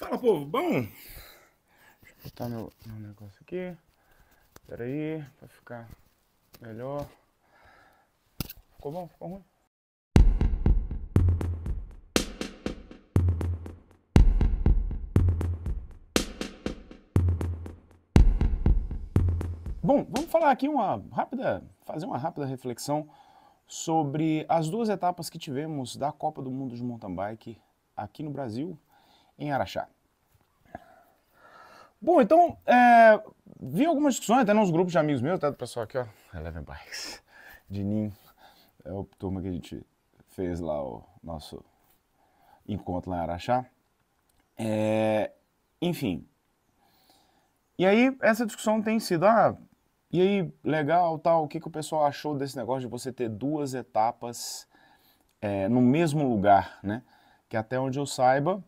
Fala, povo, bom? Deixa eu botar meu negócio aqui. Pera aí, pra ficar melhor. Ficou bom? Ficou ruim? Bom, vamos falar aqui fazer uma rápida reflexão sobre as duas etapas que tivemos da Copa do Mundo de Mountain Bike aqui no Brasil, em Araxá. Bom, então, vi algumas discussões, até nos grupos de amigos meus, até do pessoal aqui, ó, Eleven Bikes, de NIM, é a turma que a gente fez lá o nosso encontro lá em Araxá. Enfim. E aí, essa discussão tem sido, e aí, legal, tal, o que o pessoal achou desse negócio de você ter duas etapas no mesmo lugar, né? Que até onde eu saiba,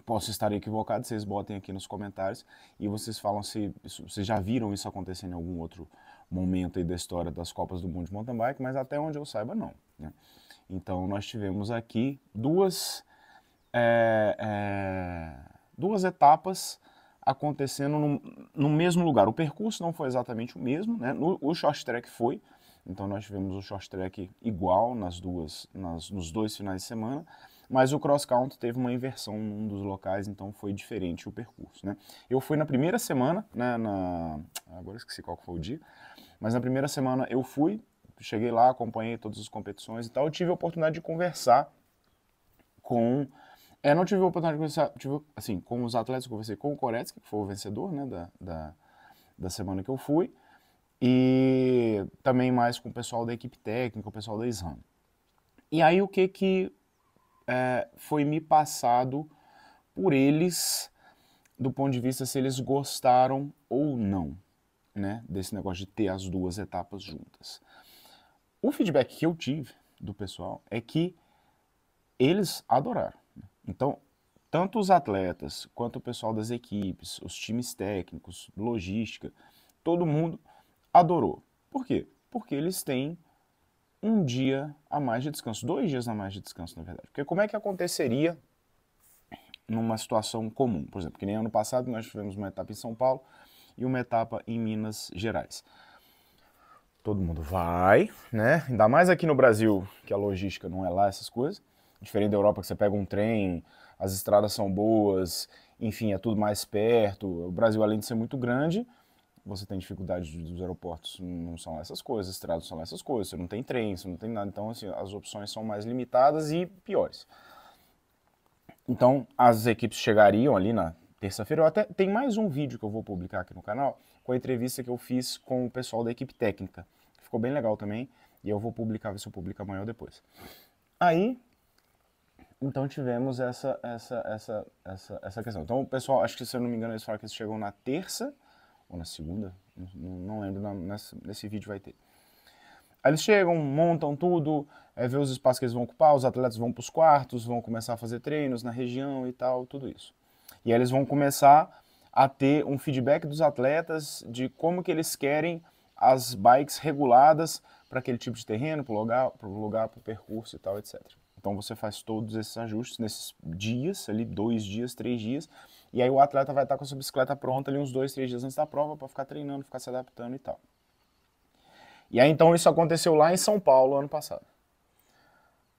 posso estar equivocado, vocês botem aqui nos comentários e vocês falam se vocês já viram isso acontecendo em algum outro momento aí da história das Copas do Mundo de Mountain Bike, mas até onde eu saiba, não, né? Então, nós tivemos aqui duas etapas acontecendo no mesmo lugar. O percurso não foi exatamente o mesmo, né? O short track foi, então nós tivemos o short track igual nos dois finais de semana, mas o cross country teve uma inversão num dos locais, então foi diferente o percurso, né? Eu fui na primeira semana, né, agora esqueci qual foi o dia, mas na primeira semana eu cheguei lá, acompanhei todas as competições e tal, eu tive a oportunidade de conversar não tive a oportunidade de conversar, assim, com os atletas, eu conversei com o Koretsky, que foi o vencedor, né, da semana que eu fui, e também mais com o pessoal da equipe técnica, o pessoal da SRAM. E aí o que foi me passado por eles, do ponto de vista se eles gostaram ou não, né, desse negócio de ter as duas etapas juntas. O feedback que eu tive do pessoal é que eles adoraram. Então, tanto os atletas, quanto o pessoal das equipes, os times técnicos, logística, todo mundo adorou. Por quê? Porque eles têm um dia a mais de descanso, 2 dias a mais de descanso, na verdade. Porque como é que aconteceria numa situação comum? Por exemplo, que nem ano passado nós tivemos uma etapa em São Paulo e uma etapa em Minas Gerais. Todo mundo vai, né? Ainda mais aqui no Brasil, que a logística não é lá essas coisas. Diferente da Europa, que você pega um trem, as estradas são boas, enfim, é tudo mais perto. O Brasil, além de ser muito grande, você tem dificuldade dos aeroportos, não são essas coisas, as estradas não são essas coisas, você não tem trem, você não tem nada. Então, assim, as opções são mais limitadas e piores. Então, as equipes chegariam ali na terça-feira. Até tem mais um vídeo que eu vou publicar aqui no canal, com a entrevista que eu fiz com o pessoal da equipe técnica. Ficou bem legal também, e eu vou publicar, ver se eu publico amanhã ou depois. Aí, então tivemos essa questão. Então o pessoal, acho que se eu não me engano, eles falaram que eles chegam na terça, ou na segunda, não lembro, nesse vídeo vai ter. Aí eles chegam, montam tudo, vê os espaços que eles vão ocupar, os atletas vão para os quartos, vão começar a fazer treinos na região e tal, tudo isso. E aí eles vão começar a ter um feedback dos atletas de como que eles querem as bikes reguladas para aquele tipo de terreno, para o lugar, para o percurso e tal, etc. Então você faz todos esses ajustes nesses dias, ali 2 dias, 3 dias, e aí o atleta vai estar com a sua bicicleta pronta ali uns 2, 3 dias antes da prova para ficar treinando, ficar se adaptando e tal. E aí então isso aconteceu lá em São Paulo ano passado,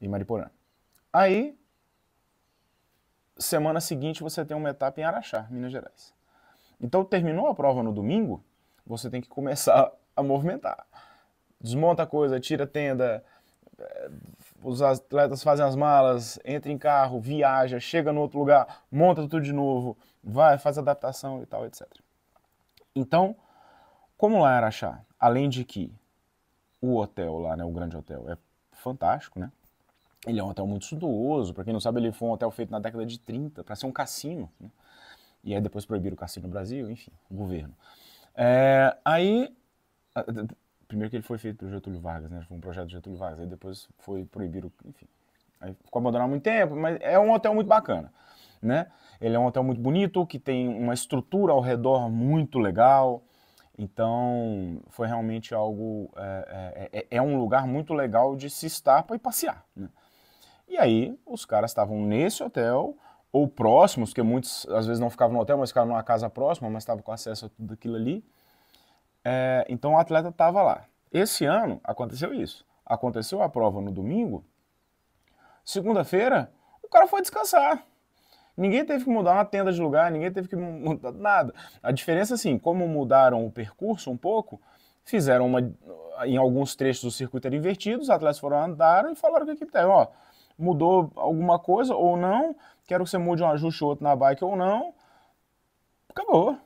em Mariporã. Aí, semana seguinte você tem uma etapa em Araxá, Minas Gerais. Então terminou a prova no domingo, você tem que começar a movimentar. Desmonta a coisa, tira a tenda, os atletas fazem as malas, entra em carro, viaja, chega no outro lugar, monta tudo de novo, vai, faz adaptação e tal, etc. Então, como lá em Araxá, além de que o hotel lá, né, o grande hotel, é fantástico, né? Ele é um hotel muito suntuoso, para quem não sabe, ele foi um hotel feito na década de 30 para ser um cassino, né? E aí depois proibiram o cassino no Brasil, enfim, o governo. Primeiro que ele foi feito pelo Getúlio Vargas, né? Foi um projeto do Getúlio Vargas, aí depois foi proibido, enfim. Aí ficou abandonado há muito tempo, mas é um hotel muito bacana, né? Ele é um hotel muito bonito, que tem uma estrutura ao redor muito legal, então foi realmente algo, um lugar muito legal de se estar para ir passear, né? E aí os caras estavam nesse hotel, ou próximos, porque muitos às vezes não ficavam no hotel, mas ficavam numa casa próxima, mas estavam com acesso a tudo aquilo ali. Então o atleta estava lá. Esse ano aconteceu isso. Aconteceu a prova no domingo, segunda-feira o cara foi descansar. Ninguém teve que mudar uma tenda de lugar, ninguém teve que mudar nada. A diferença, assim, como mudaram o percurso um pouco, fizeram em alguns trechos do circuito era invertido, os atletas foram andaram e falaram com a equipe técnica, ó, mudou alguma coisa ou não, quero que você mude um ajuste ou outro na bike ou não, acabou.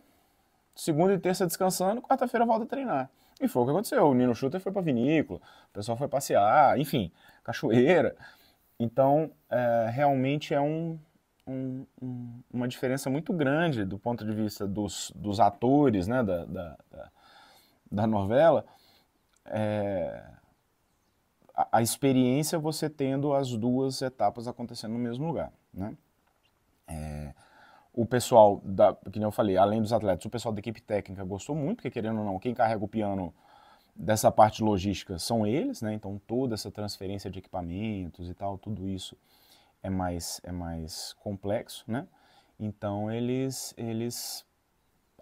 Segunda e terça descansando, quarta-feira volta a treinar. E foi o que aconteceu, o Nino Schurter foi pra vinícola, o pessoal foi passear, enfim, cachoeira. Então, realmente é uma diferença muito grande do ponto de vista dos atores, né, da novela, a experiência você tendo as duas etapas acontecendo no mesmo lugar, né? O pessoal, que nem eu falei, além dos atletas, o pessoal da equipe técnica gostou muito, porque querendo ou não, quem carrega o piano dessa parte logística são eles, né? Então toda essa transferência de equipamentos e tal, tudo isso é mais complexo, né? Então eles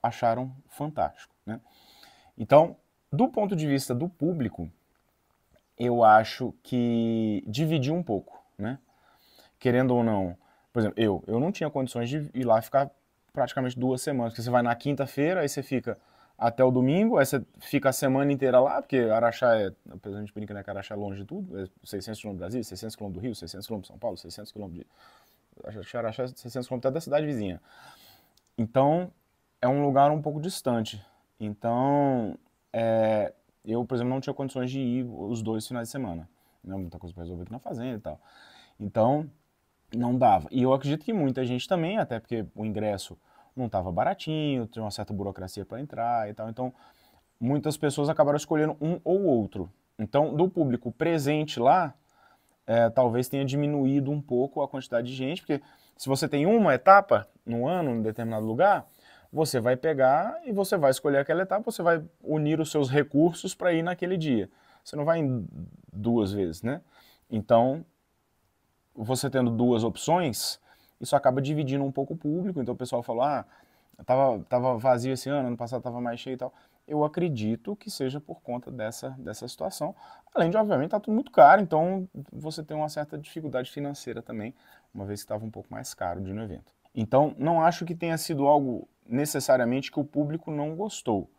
acharam fantástico, né? Então, do ponto de vista do público, eu acho que dividiu um pouco, né? Querendo ou não, por exemplo, eu não tinha condições de ir lá ficar praticamente 2 semanas, porque você vai na quinta-feira, aí você fica até o domingo, aí você fica a semana inteira lá, porque Araxá apesar de a gente brincar, né, que Araxá é longe de tudo, é 600 km do Brasil, 600 km do Rio, 600 km de São Paulo, 600 km de... Acho que Araxá é 600 km da cidade vizinha. Então, é um lugar um pouco distante. Então, eu, por exemplo, não tinha condições de ir os 2 finais de semana. Né? Muita coisa para resolver aqui na fazenda e tal. Então, não dava. E eu acredito que muita gente também, até porque o ingresso não estava baratinho, tinha uma certa burocracia para entrar e tal. Então, muitas pessoas acabaram escolhendo um ou outro. Então, do público presente lá, talvez tenha diminuído um pouco a quantidade de gente, porque se você tem uma etapa no ano, em determinado lugar, você vai pegar e você vai escolher aquela etapa, você vai unir os seus recursos para ir naquele dia. Você não vai em 2 vezes, né? Então, você tendo 2 opções, isso acaba dividindo um pouco o público. Então o pessoal fala, tava vazio esse ano passado estava mais cheio e tal. Eu acredito que seja por conta dessa situação. Além de, obviamente, tá tudo muito caro, então você tem uma certa dificuldade financeira também, uma vez que estava um pouco mais caro de ir no evento. Então, não acho que tenha sido algo necessariamente que o público não gostou.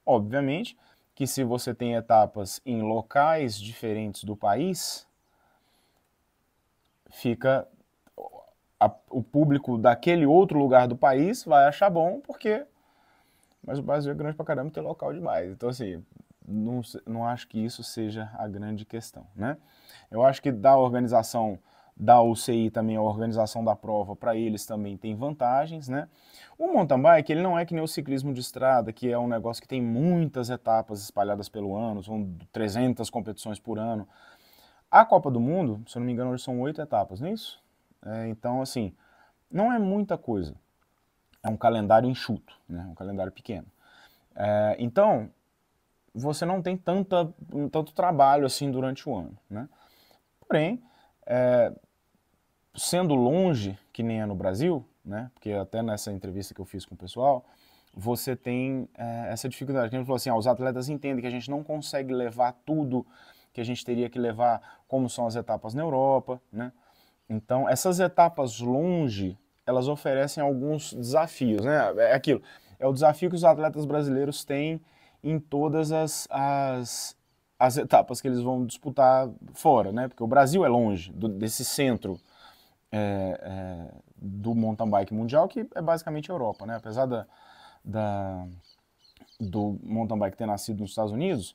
Obviamente que se você tem etapas em locais diferentes do país, fica o público daquele outro lugar do país vai achar bom, porque mas o Brasil é grande pra caramba e tem local demais. Então, assim, não acho que isso seja a grande questão, né? Eu acho que da organização da UCI também, a organização da prova, para eles também tem vantagens, né? O mountain bike, ele não é que nem o ciclismo de estrada, que é um negócio que tem muitas etapas espalhadas pelo ano, são 300 competições por ano. A Copa do Mundo, se eu não me engano, hoje são 8 etapas, não é isso? Então, assim, não é muita coisa. É um calendário enxuto, né? Um calendário pequeno. Então, você não tem tanto trabalho assim durante o ano, né? Porém, sendo longe, que nem é no Brasil, né? Porque até nessa entrevista que eu fiz com o pessoal, você tem essa dificuldade. A gente falou assim, os atletas entendem que a gente não consegue levar tudo que a gente teria que levar, como são as etapas na Europa, né? Então, essas etapas longe, elas oferecem alguns desafios, né? É aquilo, é o desafio que os atletas brasileiros têm em todas as etapas que eles vão disputar fora, né? Porque o Brasil é longe desse centro do mountain bike mundial, que é basicamente a Europa, né? Apesar do mountain bike ter nascido nos Estados Unidos,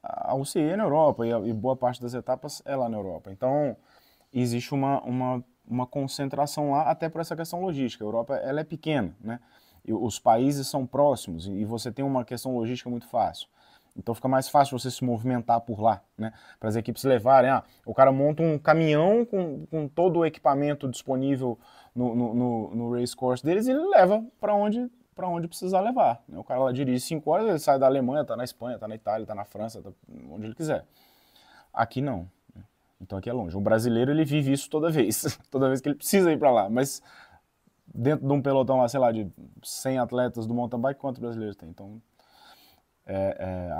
a UCI é na Europa e boa parte das etapas é lá na Europa. Então, existe uma concentração lá, até por essa questão logística. A Europa ela é pequena, né? E os países são próximos e você tem uma questão logística muito fácil. Então fica mais fácil você se movimentar por lá, né? Para as equipes levarem. O cara monta um caminhão com todo o equipamento disponível no race course deles e ele leva para onde precisar levar. Né? O cara lá dirige 5 horas, ele sai da Alemanha, tá na Espanha, tá na Itália, tá na França, tá onde ele quiser. Aqui não. Então aqui é longe. O brasileiro ele vive isso toda vez que ele precisa ir para lá, mas dentro de um pelotão lá, sei lá, de 100 atletas do mountain bike, quantos brasileiros tem? Então,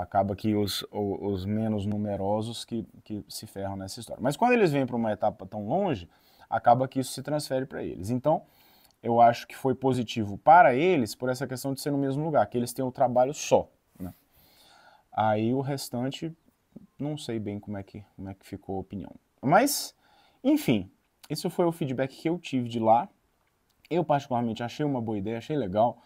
acaba que os menos numerosos que se ferram nessa história. Mas quando eles vêm para uma etapa tão longe, acaba que isso se transfere para eles. Então, eu acho que foi positivo para eles por essa questão de ser no mesmo lugar, que eles têm o trabalho só, né? Aí o restante, não sei bem como é que ficou a opinião. Mas, enfim, esse foi o feedback que eu tive de lá. Eu particularmente achei uma boa ideia, achei legal.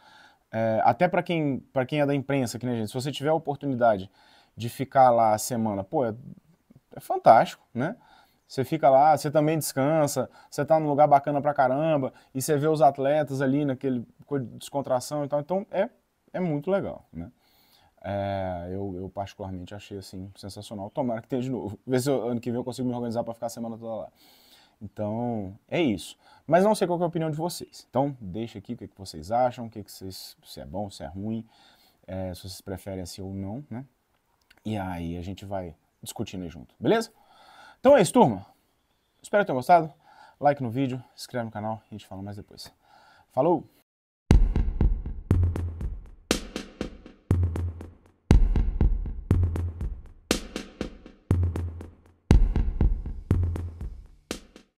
Até para quem é da imprensa, que nem a gente, se você tiver a oportunidade de ficar lá a semana, pô, é fantástico, né? Você fica lá, você também descansa, você tá num lugar bacana pra caramba, e você vê os atletas ali naquele descontração e tal, então é muito legal, né? Eu particularmente achei assim sensacional. Tomara que tenha de novo. Ver se ano que vem eu consigo me organizar para ficar a semana toda lá. Então, é isso. Mas não sei qual é a opinião de vocês. Então, deixa aqui o que vocês acham, se é bom, se é ruim, se vocês preferem assim ou não, né? E aí a gente vai discutindo aí junto, beleza? Então é isso, turma. Espero que tenham gostado. Like no vídeo, se inscreve no canal e a gente fala mais depois. Falou!